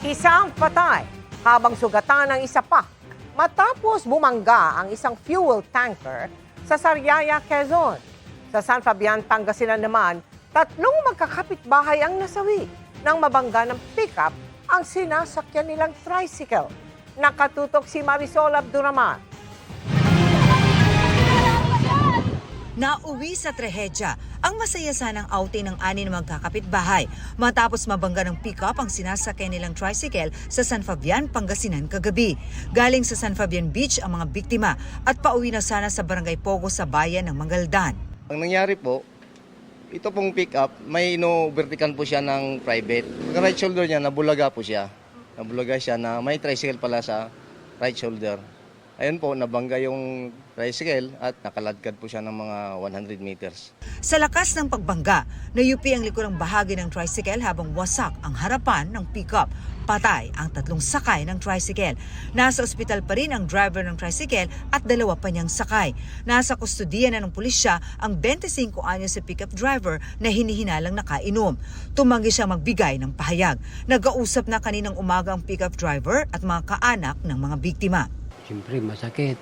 Isang patay habang sugatan ng isa pa matapos bumangga ang isang fuel tanker sa Sariaya, Quezon. Sa San Fabian, Pangasinan naman, tatlong magkakapitbahay ang nasawi nang mabangga ng pickup ang sinasakyan nilang tricycle. Nakatutok si Marisol Abduraman. Nauwi sa trahedya ang masaya sanang outing ng anim na magkakapitbahay matapos mabangga ng pickup ang sinasakyan nilang tricycle sa San Fabian, Pangasinan kagabi. Galing sa San Fabian Beach ang mga biktima at pauwi na sana sa Barangay Pogo sa bayan ng Mangaldan. Ang nangyari po, ito pong pickup, may ino-overtaken po siya ng private. Pag right shoulder niya, nabulaga po siya. Nabulaga siya na may tricycle pala sa right shoulder. Ayun po, nabangga yung tricycle at nakaladkad po siya ng mga 100 meters. Sa lakas ng pagbangga, nayupi ang likurang bahagi ng tricycle habang wasak ang harapan ng pickup. Patay ang tatlong sakay ng tricycle. Nasa ospital pa rin ang driver ng tricycle at dalawa pa niyang sakay. Nasa kustudiya na ng pulisya ang 25 anyos sa pickup driver na hinihinalang nakainom. Tumanggi siya magbigay ng pahayag. Nag-ausap na kaninang umaga ang pickup driver at mga kaanak ng mga biktima. Siyempre, masakit.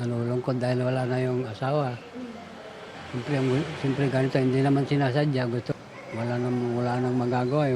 Nalulungkot dahil wala na yung asawa. Siyempre ganito, hindi naman sinasadya. Wala nang magagawa.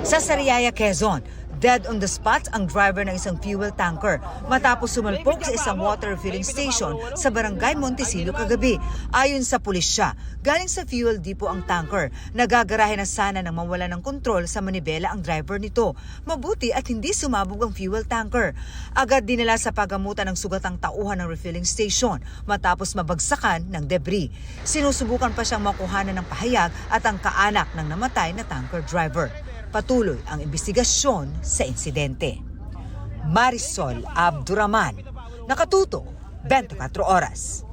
Sa Sariaya, Quezon, dead on the spot ang driver ng isang fuel tanker matapos sumalpok sa isang water refilling station sa Barangay Montecillo kagabi. Ayon sa pulisya, galing sa fuel depot ang tanker. Nagagarahe na sana nang mawala ng kontrol sa manibela ang driver nito. Mabuti at hindi sumabog ang fuel tanker. Agad dinala sa pagamutan ng sugatang tauhan ng refilling station matapos mabagsakan ng debris. Sinusubukan pa siyang makuhanan ng pahayag at ang kaanak ng namatay na tanker driver. Patuloy ang investigasyon sa insidente. Marisol Abduraman, nakatuto 24 oras.